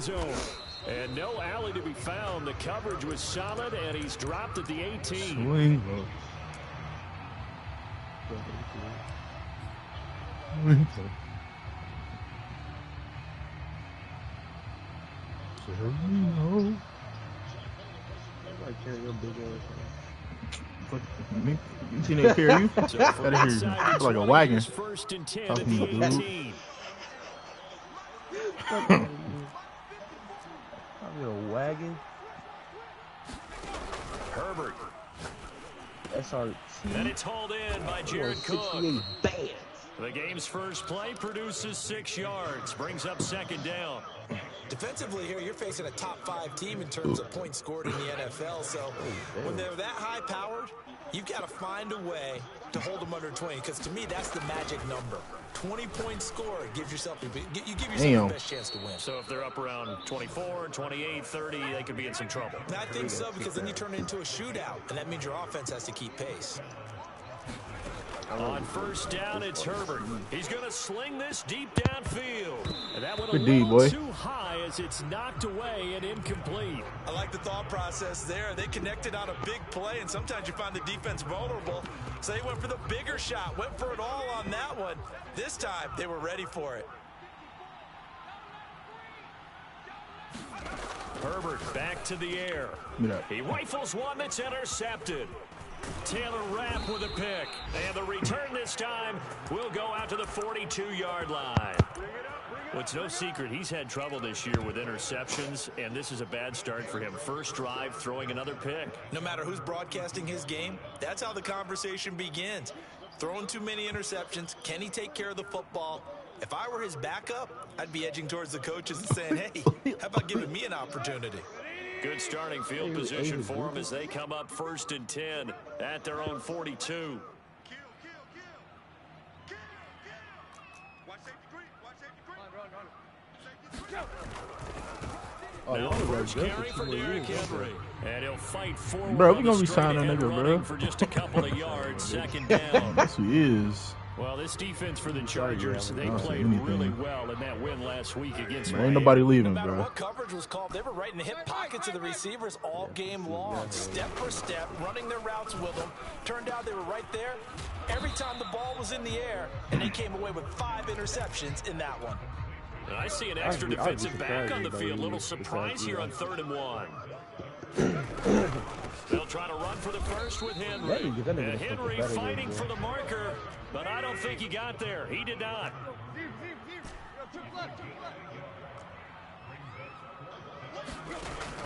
zone. And no alley to be found. The coverage was solid, and he's dropped at the 18. Swing low. Swing low. No. I carry your big Me? You seen that carry you? Gotta hear you. It's like a wagon. First and 10 Talking at the to dude. 18. I'm in a wagon. Herbert. SRT. And it's hauled in by Jared Cook. 68 bands. The game's first play produces 6 yards, brings up second down. Defensively here, you're facing a top-5 team in terms of points scored in the NFL. So when they're that high-powered, you've got to find a way to hold them under 20. Because to me, that's the magic number. 20 points scored gives yourself the best chance to win. So if they're up around 24, 28, 30, they could be in some trouble. I think so, because then you turn it into a shootout, and that means your offense has to keep pace. On first down, it's Herbert. He's going to sling this deep downfield. And that one a Good D, little boy. too high as it's knocked away and incomplete. I like the thought process there. They connected on a big play, and sometimes you find the defense vulnerable. So they went for the bigger shot, went for it all on that one. This time, they were ready for it. Herbert back to the air. He rifles one that's intercepted. Taylor Rapp with a pick. And the return this time will go out to the 42-yard line. Well, it's no secret he's had trouble this year with interceptions, and this is a bad start for him. First drive, throwing another pick. No matter who's broadcasting his game, that's how the conversation begins. Throwing too many interceptions. Can he take care of the football? If I were his backup, I'd be edging towards the coaches and saying, hey, how about giving me an opportunity? Good starting field position for them as they come up first and 10 at their own 42. Now first carry for Derrick Henry. And he'll fight forward. Bro, we gonna be signing a nigga, bro. For just a couple of yards, second down. Yes, he is. Well, this defense for the Chargers, they played really well in that win last week against Ain't nobody leaving, no matter bro. what coverage was called, they were right in the hip pockets of the receivers all game long, step for step, running their routes with them. Turned out they were right there every time the ball was in the air, and they came away with 5 interceptions in that one. And I see an extra defensive back on the field. Little surprise here on 3rd and 1. They'll try to run for the first with Henry. And Henry fighting for the marker, but I don't think he got there. He did not.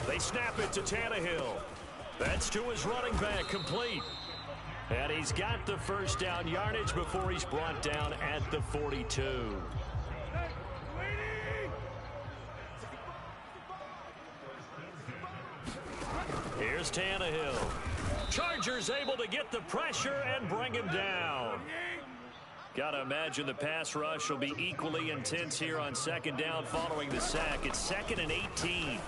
They snap it to Tannehill. That's to his running back, complete. And he's got the first down yardage before he's brought down at the 42. Here's Tannehill. Chargers able to get the pressure and bring him down. Got to imagine the pass rush will be equally intense here on second down following the sack. It's 2nd and 18.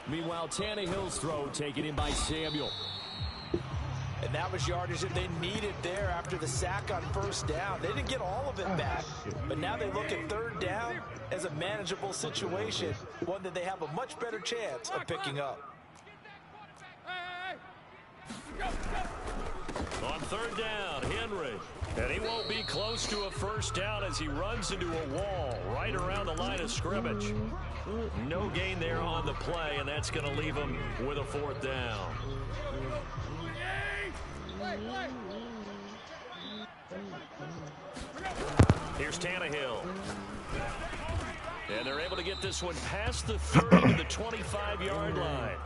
Meanwhile, Tannehill's throw taken in by Samuel. And that was yardage that they needed there after the sack on first down. They didn't get all of it back, but now they look at 3rd down as a manageable situation, one that they have a much better chance of picking up. On 3rd down, Henry. And he won't be close to a first down as he runs into a wall right around the line of scrimmage. No gain there on the play, and that's going to leave him with a 4th down. Here's Tannehill. And they're able to get this one past the 30 to the 25-yard line.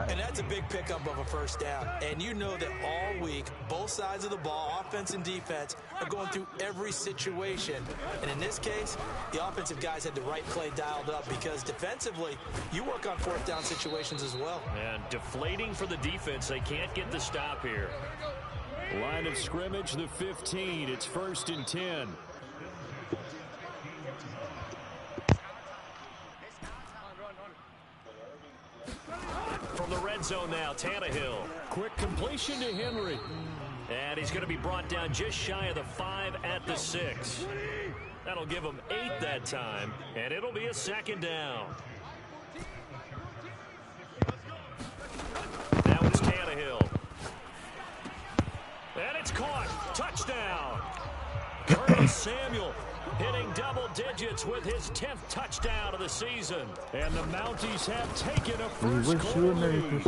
And that's a big pickup of a first down. And you know that all week, both sides of the ball, offense and defense, are going through every situation. And in this case, the offensive guys had the right play dialed up because defensively, you work on 4th down situations as well. And deflating for the defense. They can't get the stop here. Line of scrimmage, the 15. It's 1st and 10. From the red zone now, Tannehill. Quick completion to Henry. And he's going to be brought down just shy of the 5 at the 6. That'll give them 8 that time, and it'll be a second down. Now it's Tannehill. And it's caught. Touchdown. Curtis Samuel hitting double digits with his 10th touchdown of the season. And the Mounties have taken a first quarter lead.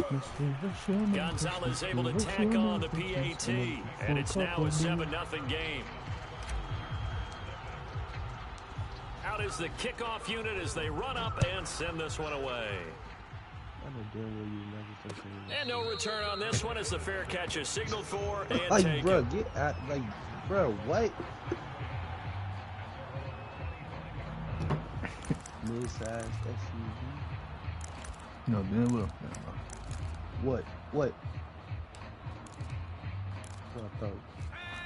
Gonzalez able to tack on the PAT, and it's now a 7-0 game. Out is the kickoff unit as they run up and send this one away. And no return on this one as the fair catch is signaled for and taken. Bro, get out. Like, bro, what? Mid-size SUV. No, damn well. What? What?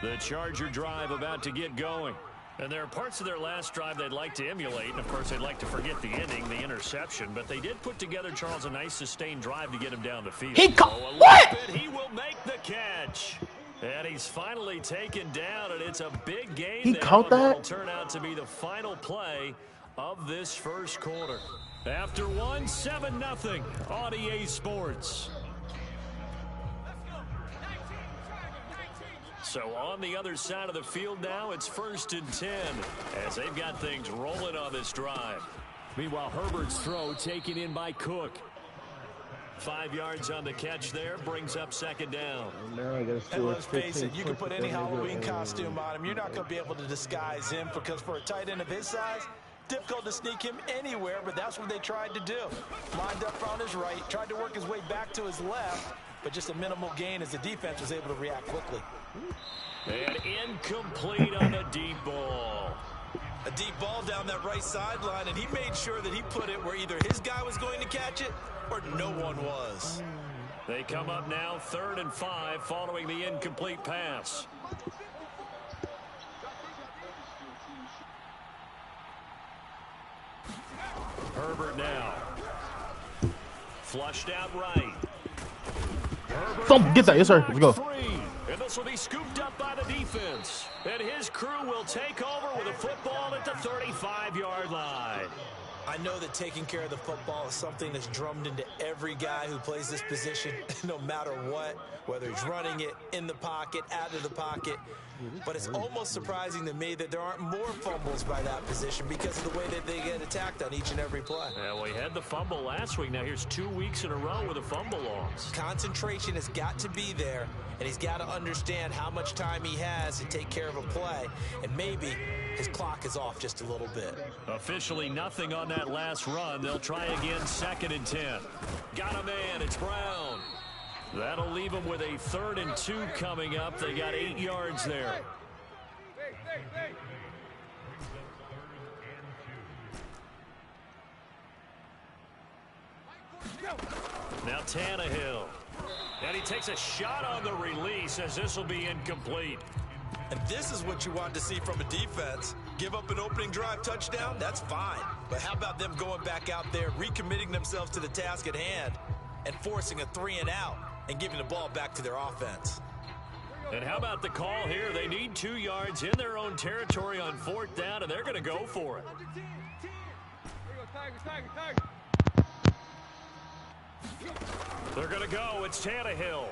The Charger drive about to get going. And there are parts of their last drive they'd like to emulate. And, of course, they'd like to forget the ending, the interception. But they did put together, Charles, a nice sustained drive to get him down the field. He caught what? He will make the catch. And he's finally taken down, and it's a big gain. He caught that? Will turn out to be the final play of this first quarter. After 7-0 on EA Sports. So on the other side of the field now, it's 1st and 10 as they've got things rolling on this drive. Meanwhile, Herbert's throw taken in by Cook. 5 yards on the catch there, brings up second down. And let's face it, you can put any Halloween costume on him. You're not going to be able to disguise him because for a tight end of his size, difficult to sneak him anywhere, but that's what they tried to do. Lined up on his right, tried to work his way back to his left, but just a minimal gain as the defense was able to react quickly. And incomplete on the deep ball. A deep ball down that right sideline, and he made sure that he put it where either his guy was going to catch it or no one was. They come up now 3rd and 5 following the incomplete pass. Herbert now. Flushed out right. Herbert get that. Yes, sir. Let's go. And this will be scooped up by the defense. And his crew will take over with a football at the 35-yard line. I know that taking care of the football is something that's drummed into every guy who plays this position, no matter what, whether he's running it, in the pocket, out of the pocket. But it's almost surprising to me that there aren't more fumbles by that position because of the way that they get attacked on each and every play. Yeah, well, he had the fumble last week. Now here's 2 weeks in a row with a fumble loss. Concentration has got to be there, and he's got to understand how much time he has to take care of a play, and maybe his clock is off just a little bit. Officially nothing on that last run. They'll try again 2nd and 10. Got a man. It's Brown. That'll leave them with a 3rd and 2 coming up. They got 8 yards there. Now Tannehill. And he takes a shot on the release as this will be incomplete. And this is what you want to see from a defense. Give up an opening drive touchdown, that's fine. But how about them going back out there, recommitting themselves to the task at hand, and forcing a 3-and-out and giving the ball back to their offense. And how about the call here? They need 2 yards in their own territory on 4th down, and they're going to go for it. They're going to go. It's Tannehill.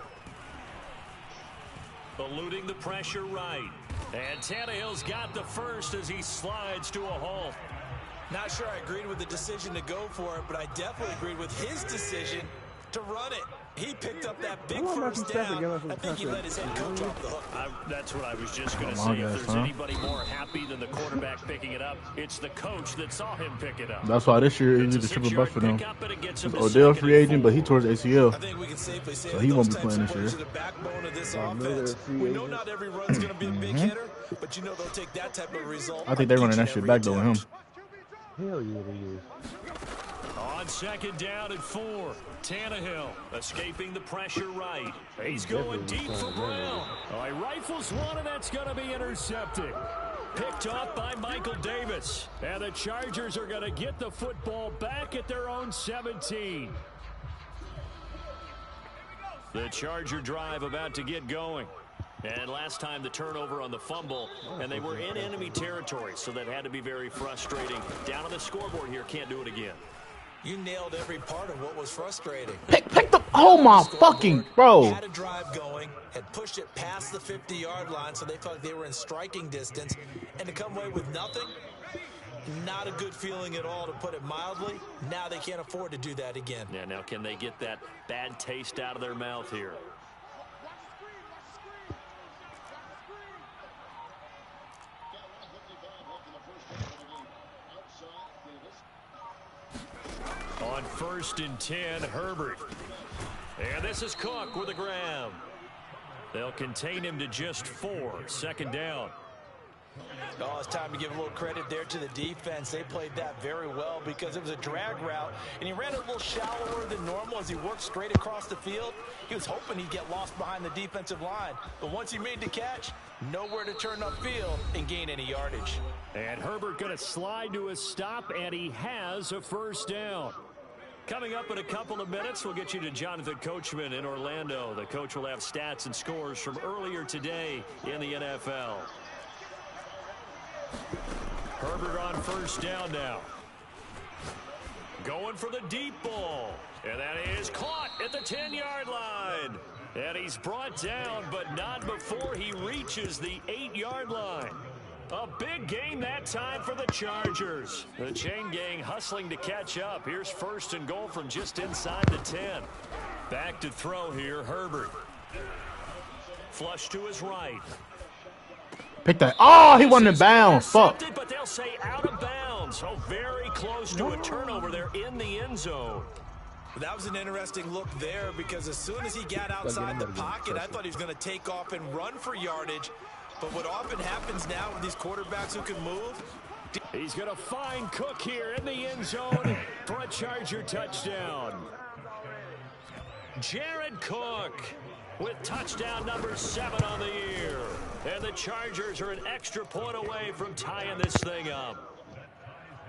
Eluding the pressure right. And Tannehill's got the first as he slides to a halt. Not sure I agreed with the decision to go for it, but I definitely agreed with his decision to run it. He picked up that big first down. I think he let his head coach off the hook. That's what I was just going to say. If there's anybody more happy than the quarterback picking it up, it's the coach that saw him pick it up. That's why this year he did the triple bust for them. Odell free agent, but he tore his ACL. I think we can safely say so he won't be playing this year. The backbone of this offense. We know not every run's going to be a big hitter, but you know they'll take that type of result. I think they're running that shit back though with him. Hell yeah, they is. On 2nd down and 4, Tannehill escaping the pressure right. He's going deep for Brown. He rifles one, and that's going to be intercepted. Picked off by Michael Davis. And the Chargers are going to get the football back at their own 17. The Charger drive about to get going. And last time the turnover on the fumble, and they were in enemy territory, so that had to be very frustrating. Down on the scoreboard here, can't do it again. You nailed every part of what was frustrating. Pick the, oh my fucking, bro. Had a drive going, had pushed it past the 50-yard line, so they felt like they were in striking distance, and to come away with nothing, not a good feeling at all, to put it mildly. Now they can't afford to do that again. Yeah, now can they get that bad taste out of their mouth here? On 1st and 10, Herbert. And this is Cook with a grab. They'll contain him to just 4. 2nd down. Oh, it's time to give a little credit there to the defense. They played that very well because it was a drag route, and he ran a little shallower than normal as he worked straight across the field. He was hoping he'd get lost behind the defensive line, but once he made the catch, nowhere to turn upfield and gain any yardage. And Herbert going to slide to a stop, and he has a 1st down. Coming up in a couple of minutes, we'll get you to Jonathan Coachman in Orlando. The coach will have stats and scores from earlier today in the NFL. Herbert on 1st down now. Going for the deep ball. And that is caught at the 10-yard line. And he's brought down, but not before he reaches the 8-yard line. A big gain that time for the Chargers. The chain gang hustling to catch up. Here's 1st and goal from just inside the 10. Back to throw here, Herbert. Flush to his right. Pick that. Oh, he wasn't in bounds. Fuck. But they'll say out of bounds. So very close to a turnover there in the end zone. That was an interesting look there because as soon as he got outside the pocket, I thought he was going to take off and run for yardage. But what often happens now with these quarterbacks who can move. He's going to find Cook here in the end zone for a Charger touchdown. Jared Cook with touchdown number 7 on the year. And the Chargers are an extra point away from tying this thing up.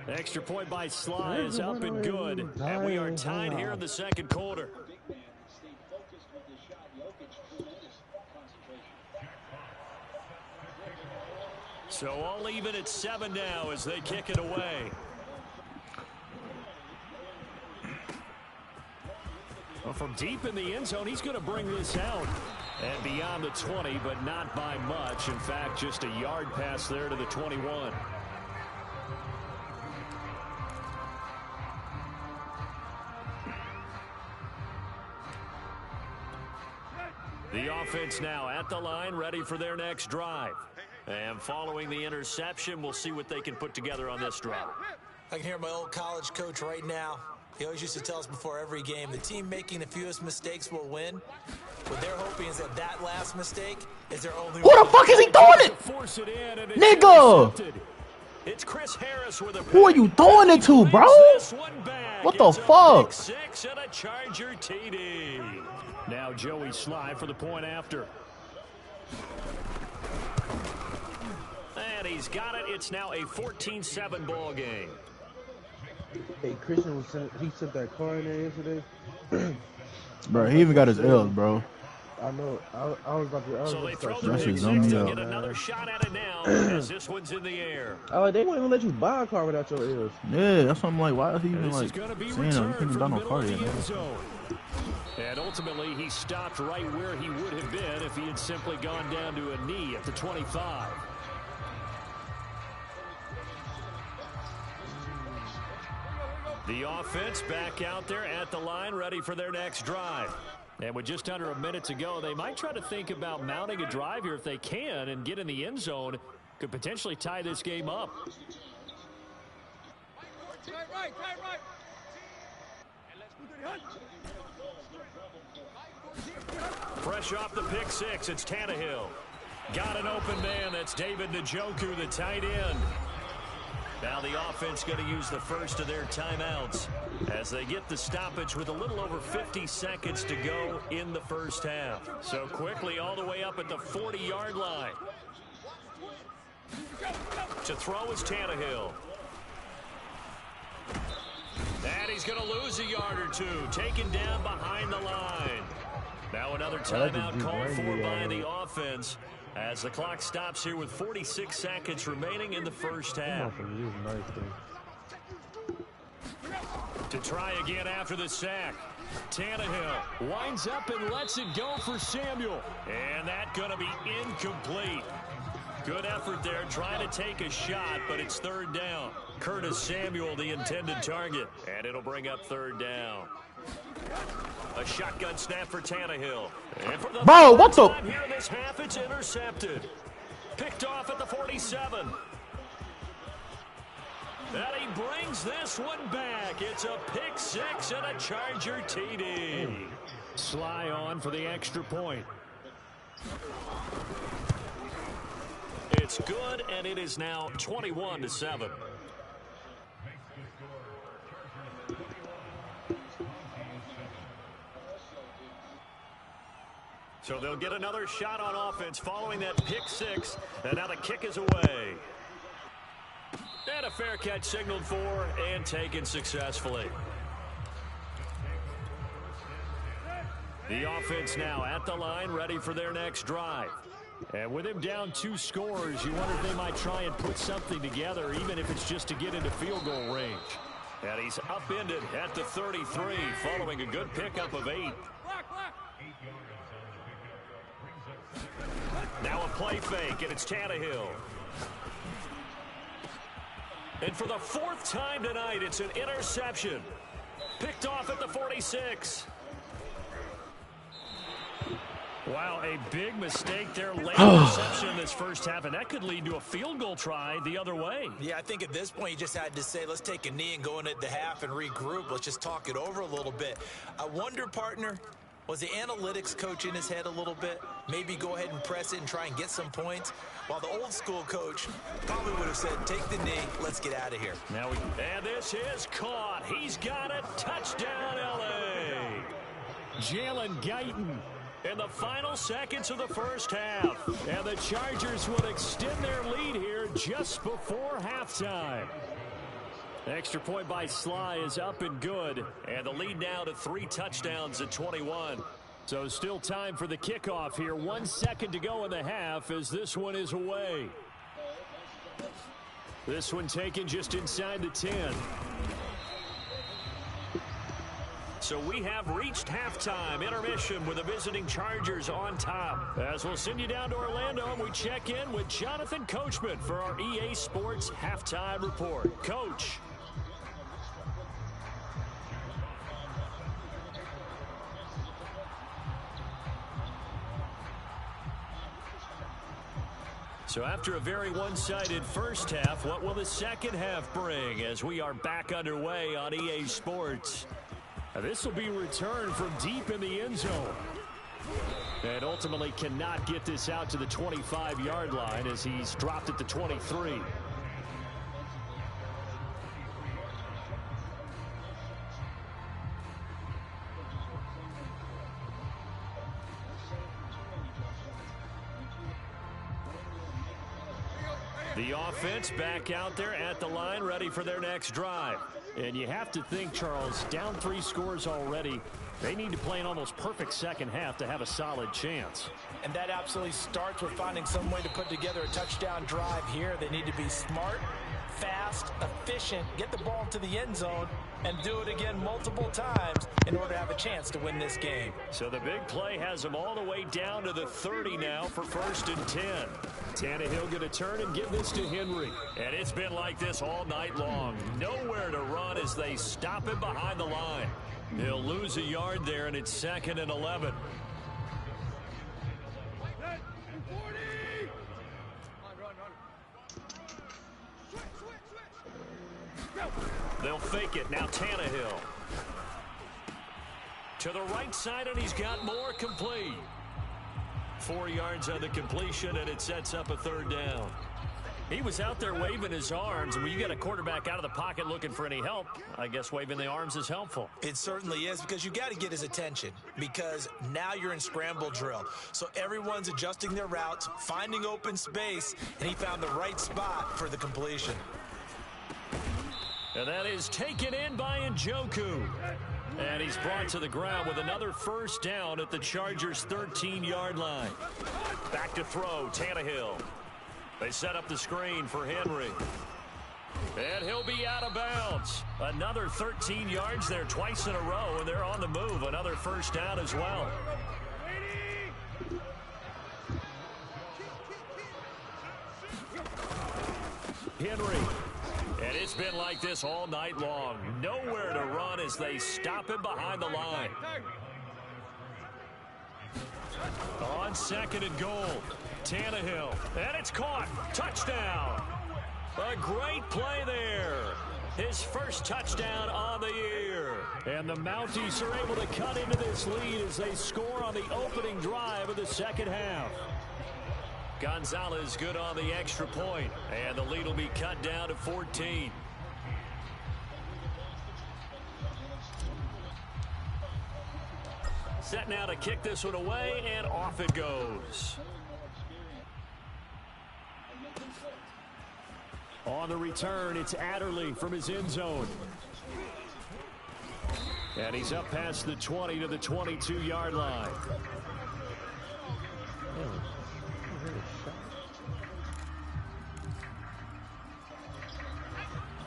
Extra point by Sly is up and good. And we are tied here in the 2nd quarter. So all even at 7 now as they kick it away. Well, from deep in the end zone, he's going to bring this out. And beyond the 20, but not by much. In fact, just a yard pass there to the 21. The offense now at the line, ready for their next drive. And following the interception, we'll see what they can put together on this drive. I can hear my old college coach right now. He always used to tell us before every game, the team making the fewest mistakes will win. What they're hoping is that last mistake is their only. Who the fuck is he throwing it? Nigga! It's Chris Harris with a who are you throwing it to, bro? What the fuck? 6 and a Charger TD. Now Joey Sly for the point after. And he's got it. It's now a 14-7 ball game. Hey, Christian he sent that car in there yesterday. Bro, he even got his L's, bro. I know. I was about to. So they throw the big six to get another shot at it now as this one's in the air. Oh, they won't even let you buy a car without your L's. Yeah, that's what I'm like. Why is he even this like is gonna be saying that? He couldn't have done no car yet. And ultimately, he stopped right where he would have been if he had simply gone down to a knee at the 25. The offense back out there at the line, ready for their next drive. And with just under a minute to go, they might try to think about mounting a drive here if they can and get in the end zone. Could potentially tie this game up. Right. Fresh off the pick 6, it's Tannehill. Got an open man. That's David Njoku, the tight end. Now the offense going to use the first of their timeouts as they get the stoppage with a little over 50 seconds to go in the first half. So quickly all the way up at the 40-yard line. To throw is Tannehill. And he's going to lose a yard or two. Taken down behind the line. Now another timeout called for by the offense as the clock stops here with 46 seconds remaining in the first half. To try again after the sack. Tannehill winds up and lets it go for Samuel. And that's going to be incomplete. Good effort there trying to take a shot, but it's third down. Curtis Samuel, the intended target. And it'll bring up third down. A shotgun snap for Tannehill. And for the bro, what's up? Here in this half, it's intercepted. Picked off at the 47. And he brings this one back. It's a pick six and a Charger TD. Sly on for the extra point. It's good, and it is now 21-7. So they'll get another shot on offense following that pick six. And now the kick is away. And a fair catch signaled for and taken successfully. The offense now at the line, ready for their next drive. And with him down 2 scores, you wonder if they might try and put something together, even if it's just to get into field goal range. And he's upended at the 33, following a good pickup of 8. Now a play fake, and it's Tannehill. And for the 4th time tonight, it's an interception. Picked off at the 46. Wow, a big mistake there. Late interception in this first half, and that could lead to a field goal try the other way. Yeah, I think at this point you just had to say, let's take a knee and go into the half and regroup. Let's just talk it over a little bit. I wonder, partner, was the analytics coach in his head a little bit? Maybe go ahead and press it and try and get some points? While the old school coach probably would have said, take the knee, let's get out of here. And this is caught. He's got it. Touchdown, L.A. Jalen Guyton. In the final seconds of the first half. And the Chargers will extend their lead here just before halftime. Extra point by Sly is up and good. And the lead now to 3 touchdowns at 21. So still time for the kickoff here. 1 second to go in the half as this one is away. This one taken just inside the 10. So we have reached halftime intermission with the visiting Chargers on top. As we'll send you down to Orlando and we check in with Jonathan Coachman for our EA Sports Halftime Report. Coach. So after a very one-sided first half, what will the second half bring as we are back underway on EA Sports? This will be returned from deep in the end zone. And ultimately cannot get this out to the 25-yard line as he's dropped at the 23. The offense back out there at the line, ready for their next drive. And you have to think, Charles, down 3 scores already. They need to play an almost perfect second half to have a solid chance. And that absolutely starts with finding some way to put together a touchdown drive here. They need to be smart, fast, efficient, get the ball to the end zone, and do it again multiple times in order to have a chance to win this game. So the big play has them all the way down to the 30 now for 1st and 10. Tannehill going to turn and give this to Henry. And it's been like this all night long. Nowhere to run as they stop him behind the line. He'll lose a yard there, and it's 2nd and 11. They'll fake it. Now Tannehill. To the right side, and he's got more complete. 4 yards on the completion, and it sets up a 3rd down. He was out there waving his arms, and when you get a quarterback out of the pocket looking for any help, I guess waving the arms is helpful. It certainly is, because you got to get his attention, because now you're in scramble drill. So everyone's adjusting their routes, finding open space, and he found the right spot for the completion. And that is taken in by Njoku. And he's brought to the ground with another first down at the Chargers' 13-yard line. Back to throw, Tannehill. They set up the screen for Henry. And he'll be out of bounds. Another 13 yards there twice in a row, and they're on the move. Another first down as well. Henry. And it's been like this all night long. Nowhere to run as they stop him behind the line. On second and goal, Tannehill. And it's caught. Touchdown. A great play there. His first touchdown on the year. And the Mounties are able to cut into this lead as they score on the opening drive of the second half. Gonzalez good on the extra point, and the lead will be cut down to 14. Set now to kick this one away, and off it goes. On the return, it's Adderley from his end zone. And he's up past the 20 to the 22-yard line.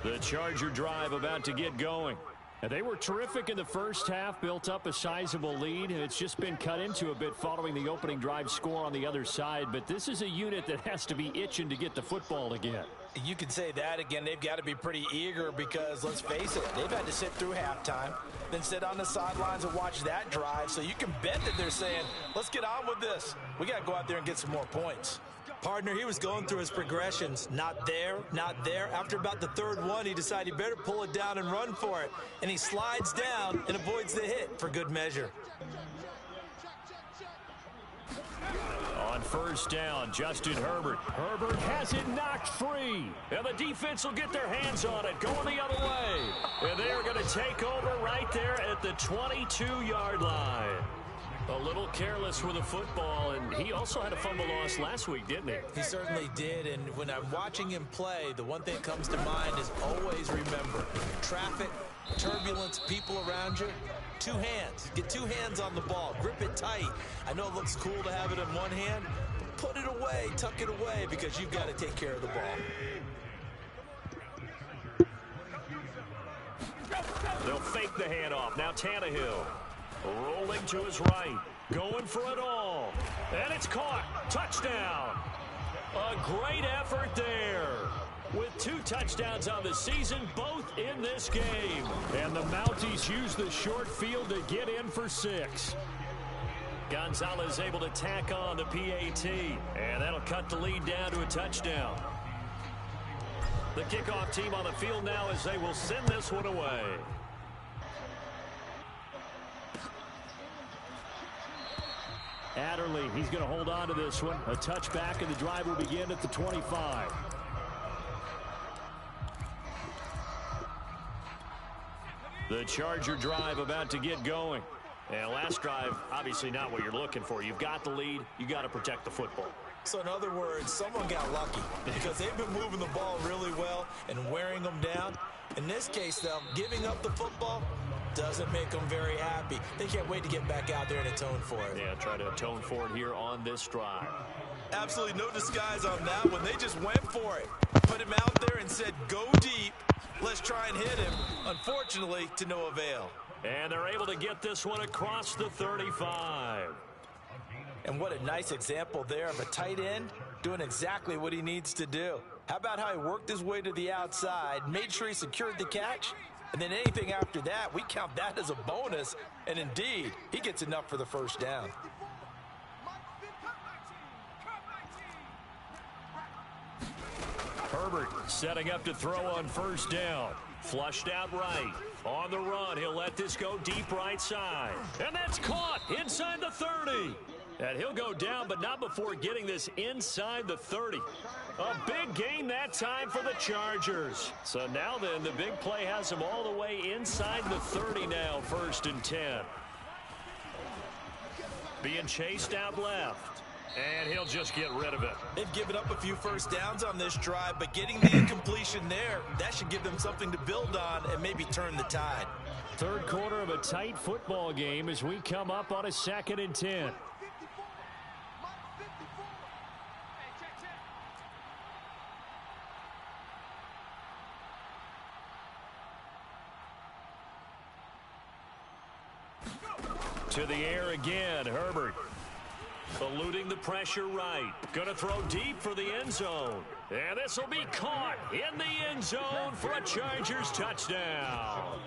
The Charger drive about to get going. And they were terrific in the first half, built up a sizable lead, and it's just been cut into a bit following the opening drive score on the other side. But this is a unit that has to be itching to get the football again. You can say that again. They've got to be pretty eager because, let's face it, they've had to sit through halftime, then sit on the sidelines and watch that drive. So you can bet that they're saying, let's get on with this. We got to go out there and get some more points. Partner, he was going through his progressions. Not there, not there. After about the third one, he decided he better pull it down and run for it. And he slides down and avoids the hit for good measure. On first down, Justin Herbert. Herbert has it knocked free. And the defense will get their hands on it, going the other way. And they are going to take over right there at the 22-yard line. A little careless with the football, and he also had a fumble loss last week, didn't he? He certainly did, and when I'm watching him play, the one thing that comes to mind is always remember, traffic, turbulence, people around you, two hands. Get two hands on the ball. Grip it tight. I know it looks cool to have it in one hand, but put it away, tuck it away, because you've got to take care of the ball. They'll fake the handoff. Now Tannehill. Rolling to his right. Going for it all. And it's caught. Touchdown. A great effort there. With 2 touchdowns on the season, both in this game. And the Mounties use the short field to get in for 6. Gonzalez able to tack on the PAT. And that'll cut the lead down to a touchdown. The kickoff team on the field now as they will send this one away. Adderley, he's going to hold on to this one. A touchback, and the drive will begin at the 25. The Charger drive about to get going. And last drive, obviously not what you're looking for. You've got the lead. You got to protect the football. So in other words, someone got lucky because they've been moving the ball really well and wearing them down. In this case, though, giving up the football doesn't make them very happy. They can't wait to get back out there and atone for it. Yeah, try to atone for it here on this drive. Absolutely no disguise on that one. They just went for it. Put him out there and said, go deep. Let's try and hit him. Unfortunately, to no avail. And they're able to get this one across the 35. And what a nice example there of a tight end doing exactly what he needs to do. How about how he worked his way to the outside, made sure he secured the catch, and then anything after that, we count that as a bonus. And indeed, he gets enough for the first down. Herbert setting up to throw on first down. Flushed out right. On the run, he'll let this go deep right side. And that's caught inside the 30. And he'll go down, but not before getting this inside the 30. A big gain that time for the Chargers. So now then, the big play has them all the way inside the 30 now, 1st and 10. Being chased out left. And he'll just get rid of it. They've given up a few first downs on this drive, but getting the incompletion there, that should give them something to build on and maybe turn the tide. Third quarter of a tight football game as we come up on a 2nd and 10. To the air again, Herbert. Eluding the pressure right. Going to throw deep for the end zone. And this will be caught in the end zone for a Chargers touchdown.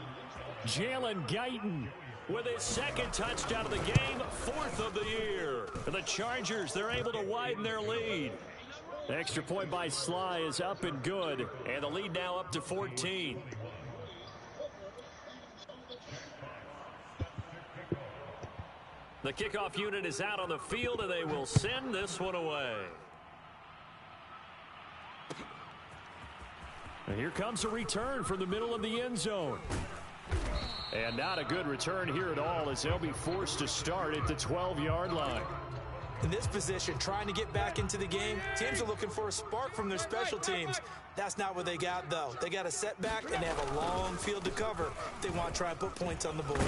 Jalen Guyton with his 2nd touchdown of the game, 4th of the year. For the Chargers, they're able to widen their lead. The extra point by Sly is up and good. And the lead now up to 14. The kickoff unit is out on the field, and they will send this one away. And here comes a return from the middle of the end zone. And not a good return here at all, as they'll be forced to start at the 12-yard line. In this position, trying to get back into the game, teams are looking for a spark from their special teams. That's not what they got, though. They got a setback, and they have a long field to cover if they want to try and put points on the board.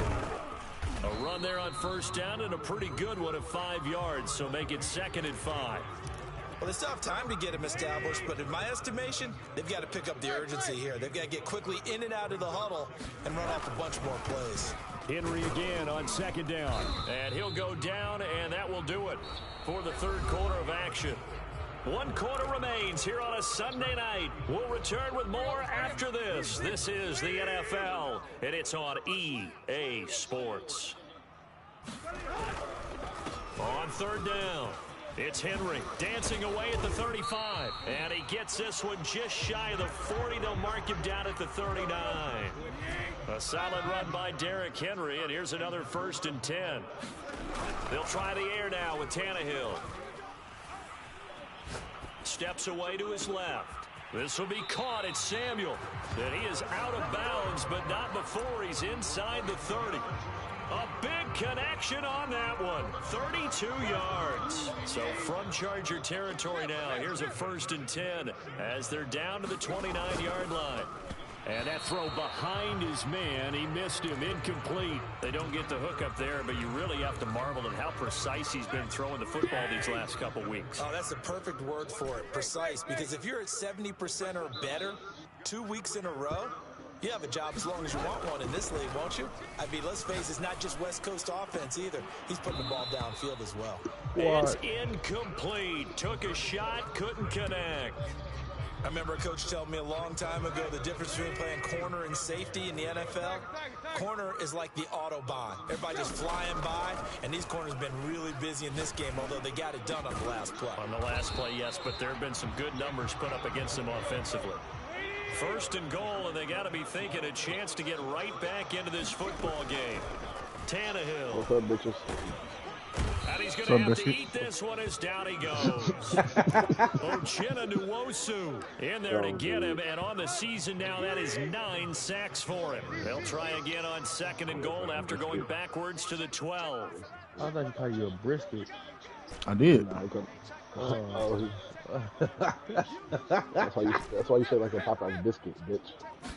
A run there on first down, and a pretty good one of 5 yards, so make it 2nd and 5. Well, they still have time to get him established, but in my estimation, they've got to pick up the urgency here. They've got to get quickly in and out of the huddle and run off a bunch more plays. Henry again on 2nd down. And he'll go down, and that will do it for the third quarter of action. 1 quarter remains here on a Sunday night. We'll return with more after this. This is the NFL, and it's on EA Sports. On 3rd down, it's Henry dancing away at the 35. And he gets this one just shy of the 40. They'll mark him down at the 39. A solid run by Derrick Henry, and here's another 1st and 10. They'll try the air now with Tannehill. Steps away to his left. This will be caught at Samuel. And he is out of bounds, but not before he's inside the 30. A big connection on that one. 32 yards. So from Charger territory now, here's a 1st and 10 as they're down to the 29-yard line. And that throw behind his man, he missed him, incomplete. They don't get the hook up there, but you really have to marvel at how precise he's been throwing the football these last couple weeks. Oh, that's the perfect word for it, precise, because if you're at 70% or better 2 weeks in a row, you have a job as long as you want one in this league, won't you? I mean, let's face it, it's not just West Coast offense either. He's putting the ball downfield as well. It's incomplete. Took a shot, couldn't connect. I remember a coach telling me a long time ago the difference between playing corner and safety in the NFL. Corner is like the Autobahn. Everybody just flying by, and these corners have been really busy in this game, although they got it done on the last play. On the last play, yes, but there have been some good numbers put up against them offensively. 1st and goal, and they got to be thinking a chance to get right back into this football game. Tannehill. What's up, bitches? And he's going to have to eat this one as down he goes. Uchenna Nwosu in there to get him, and on the season now, that is 9 sacks for him. They'll try again on 2nd and goal after going backwards to the 12. I thought you called you a brisket. I did. That's why you say like a Popeye's biscuit, bitch.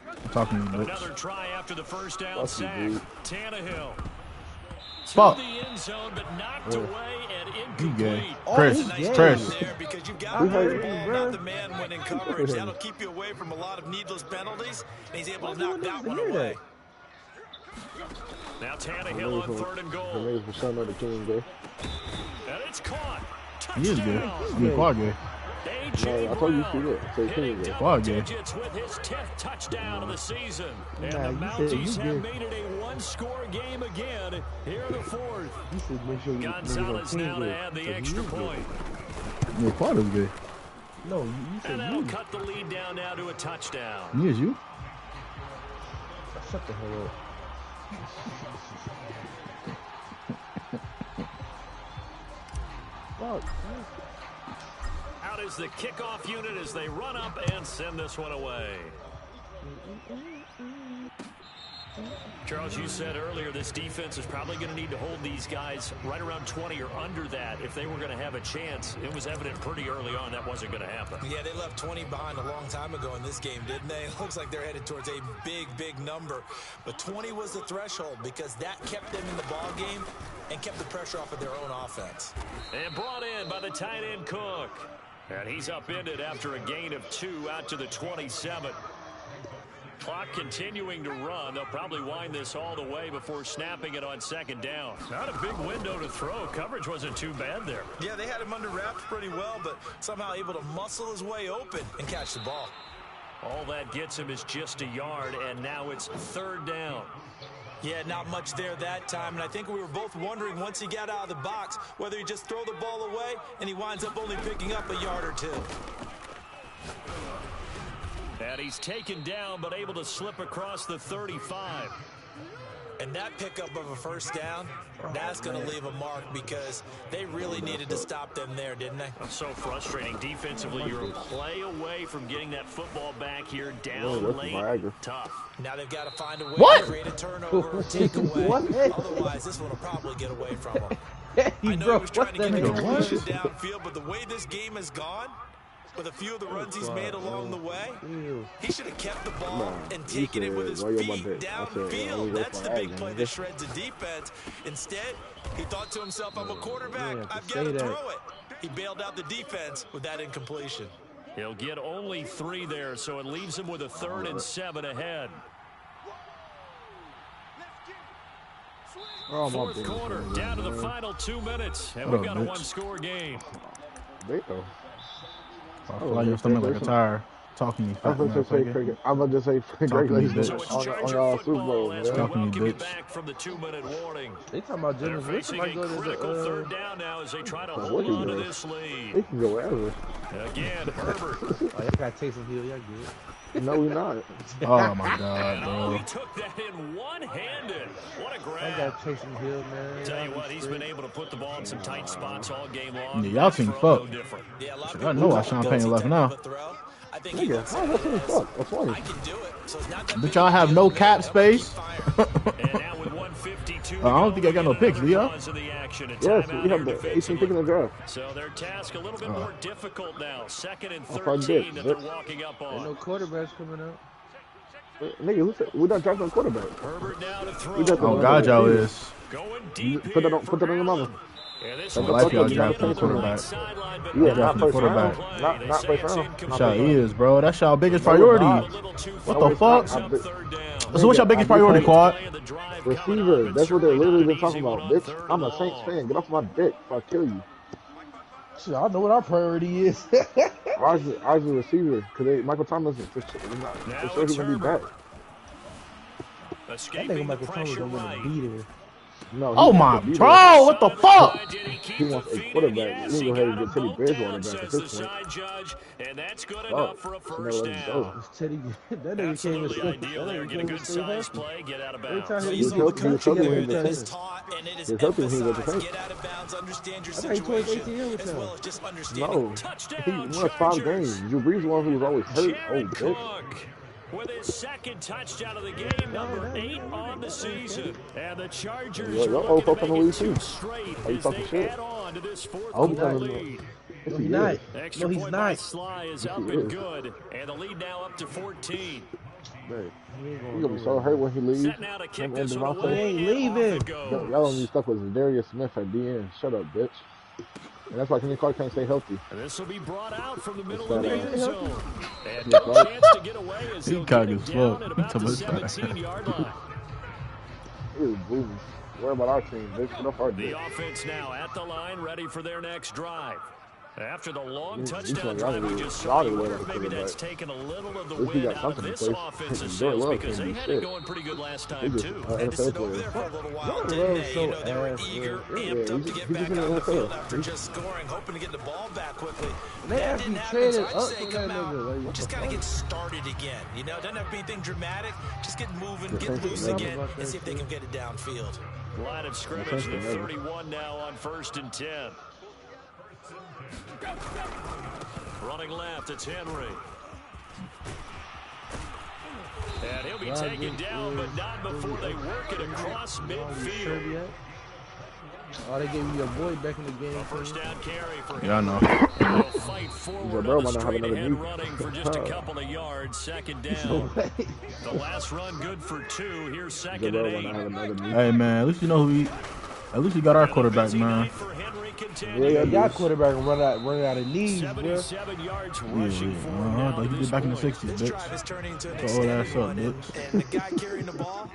I'm talking to you, bitch. Another try after the first down sack. Tannehill. Fuck. To the end zone, but knocked away and incomplete. Trash. There because you got the ball, not the man when in coverage. That'll keep you away from a lot of needless penalties, and he's able to knock that one away. Now Tannehill on 3rd and goal. And it's caught. He is good. I mean, quad gay. I told you to see that. So hitting good. double digits with his 10th touchdown of the season. And the Mounties have made it a one-score game again here in the 4th. Gonzalez now to add the extra point. Yeah, quad is good. No, you said and that'll cut the lead down now to a touchdown. Me is you? Shut the hell up. Fuck. Out is the kickoff unit as they run up and send this one away. Charles, you said earlier this defense is probably going to need to hold these guys right around 20 or under that if they were going to have a chance. It was evident pretty early on that wasn't going to happen. Yeah, they left 20 behind a long time ago in this game, didn't they? It looks like they're headed towards a big number. But 20 was the threshold because that kept them in the ball game and kept the pressure off of their own offense. And brought in by the tight end Cook. And he's upended after a gain of 2 out to the 27. Clock continuing to run. They'll probably wind this all the way before snapping it on second down. Not a big window to throw. Coverage wasn't too bad there. Yeah, they had him under wraps pretty well, but somehow able to muscle his way open and catch the ball. All that gets him is just a yard, and now it's third down. Yeah, not much there that time, and I think we were both wondering once he got out of the box whether he just throw the ball away, and he winds up only picking up a yard or 2. And he's taken down, but able to slip across the 35. And that pickup of a first down, that's going to leave a mark because they really needed to stop them there, didn't they? That's so frustrating. Defensively, you're a play away from getting that football back here down late. Tough. Now they've got to find a way to create a turnover or take away. Otherwise, this one will probably get away from them. I know he was trying to get the completion downfield, but the way this game has gone, with a few of the runs he's made along the way, he should have kept the ball and taken it with his feet downfield. That's the big play that shreds the defense. Instead, he thought to himself, I'm a quarterback, I've got to throw it. He bailed out the defense with that incompletion. He'll get only 3 there, so it leaves him with a 3rd and 7 ahead. Fourth quarter, down to the final 2 minutes, and we've got a 1-score game. I feel like your stomach like a tire. Talking to me. I'm about to say congratulations on y'all Super Bowl, man. Welcome you back from the 2-minute warning. They talking about They're James facing a critical third down now as they try to hold on to this lead. They can go wherever. Again, Herbert. Oh, y'all got Taysom Hill. Y'all good. No, we're not. Oh, my God, bro. He took that in one-handed. What a grab. I got Taysom Hill, man. Tell you what, he's been able to put the ball in some tight spots all game long. Yeah, y'all team fucked. I know why Sean Payton left now. But y'all have no cap space. I don't think I got no picks, do y'all? Yes, we have the 18 pick in the draft. So their task a little bit more difficult now. 2nd and 13 that they're walking up on. No quarterbacks coming out. Nigga, we done drafted a quarterback. Herbert now to throw. Oh, God, y'all is. Going deep put that on your mama. I like y'all drafting a quarterback. Yeah, not first quarterback. round. Not first round. That's y'all is, bro. That's y'all biggest priority. What the fuck? So what's your biggest priority, Quad? Receiver. That's what they're literally been talking about, bitch. I'm a Saints fan. Get off my dick if I kill you. Shit, I know what our priority is. Ours is receiver. Because Michael Thomas is for sure he's going to be back. I think Michael Thomas don't want to be there. No, oh my, bro, what the fuck? He wants a quarterback. He can go ahead and get Teddy Bridgewater back at this point. And that's good enough for a first down. Teddy, that nigga came to get a good size play, get out of bounds. He was helping him with the Saints. He was helping him with the Saints. Get out of bounds, understand your situation, as well as just understanding. No, he won 5 games. Drew Brees was the one who was always hurt. Oh, bitch. With his 2nd touchdown of the game, number 8 on the season. And the Chargers are looking to make it 2 straight as they add on to this 4th quarter lead. No, he's not. Extra point by Sly is up and good. And the lead now up to 14. He's going to be so hurt when he leaves. He ain't leaving. Y'all don't need stuff with Darius Smith at the end. Shut up, bitch. And that's why Kenny Clark can't stay healthy. And this will be brought out from the middle of the end zone. And no chance to get away as he'll get it down at about the 17-yard line. Worry about our team, bitch. Get off our dick. The offense now at the line, ready for their next drive. After the long touchdown drive we just saw, maybe that's taken a little of the wind out of this offensive sails because they had it going pretty good last time, too. And to sit over there for a little while, didn't they? You know, they were eager, amped up to get back on the field after just scoring, hoping to get the ball back quickly. That didn't happen, so I'd say come out, just kind of get started again. You know, doesn't have to be anything dramatic. Just get moving, get loose again, and see if they can get it downfield. Line of scrimmage, the 31 now on 1st and 10. Running left, it's Henry. And he'll be taken down, but not before they work it across midfield. Oh, they gave you your boy back in the game. First down carry for him. Yeah, I know. He'll fight forward on the straight ahead running for just a couple of yards. Second down. The last run good for 2. Here's second and 8. Hey, man, at least you know who we... At least we got our quarterback, man. Yeah, y'all quarterback run out of knees, 77 yards rushing for like he did back in the 60s, bitch. So old ass up, bitch. And the guy carrying the ball,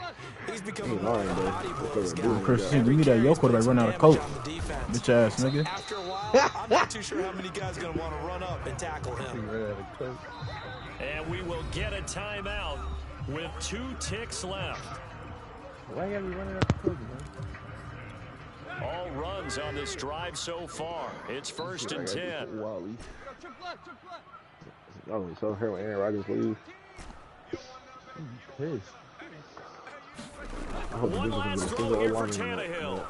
he's becoming more of a body boys guy. Chris, give me that. Your quarterback run out of coat. Bitch ass nigga. After a while, I'm not too sure how many guys are going to want to run up and tackle him. And we will get a timeout with 2 ticks left. Why you gotta be running out the coach, man? All runs on this drive so far. It's 1st and 10. Oh, so here when Aaron Rodgers leaves. Pissed. One last throw here for Tannehill.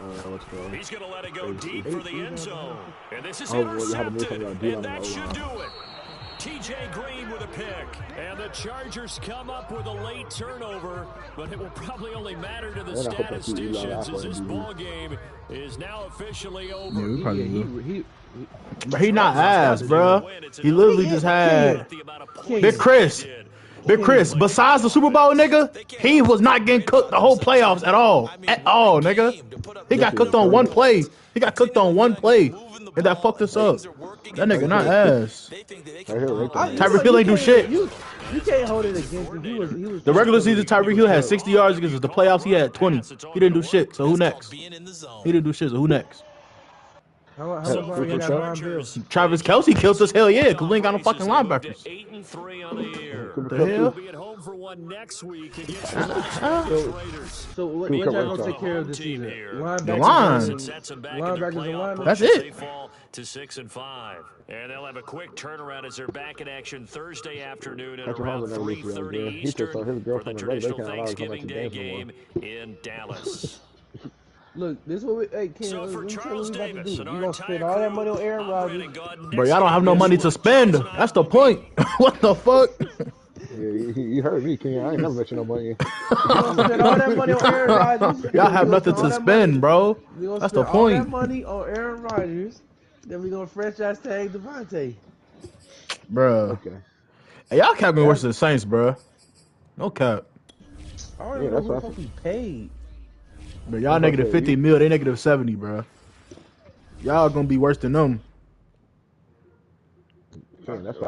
He's going to let it go deep for the end zone. And this is intercepted. And that should do it. T.J. Green with a pick. And the Chargers come up with a late turnover, but it will probably only matter to the statisticians as this ball game is now officially over. Yeah, we probably but he not ass, bro. He literally just had Big Chris. Big Chris, besides the Super Bowl, nigga, he was not getting cooked the whole playoffs at all. At all, nigga. He got cooked on one play. He got cooked on one play. And that fucked us up. That nigga not ass. Tyreek Hill ain't do shit. You can't hold it against him. He was the regular season, Tyreek Hill had 60 yards against the playoffs. He had 20. He didn't do shit. So who next? He didn't do shit. So who next? Travis Kelce killed us. Hell yeah, because we ain't got no fucking linebackers. 8-3 on the year. What the hell? Be at home for one next week against the Las Vegas Raiders. So what y'all gonna take care of this season? The line. That's it. They fall to 6-5, and they'll have a quick turnaround as they're back in action Thursday afternoon at around 3:30 Eastern for the traditional Thanksgiving Day game in Dallas. Look, this is what we, hey, Ken, So for Charles Davis, you gonna spend all that money on Aaron Rodgers? Bro, y'all don't have no money to spend. That's the point. What the fuck? Yeah, you heard me, King. I ain't never bet you no money. You gonna spend all that money on Aaron Rodgers? Y'all have nothing to spend, bro. That's the point. All that money on Aaron Rodgers, then we gonna franchise tag Devontae. Bro. Okay. Hey, y'all cap me worse than the Saints, bro. No cap. I already know who the fuck he paid. But y'all negative 50 mil, they negative 70, bro. Y'all gonna be worse than them. That's fine.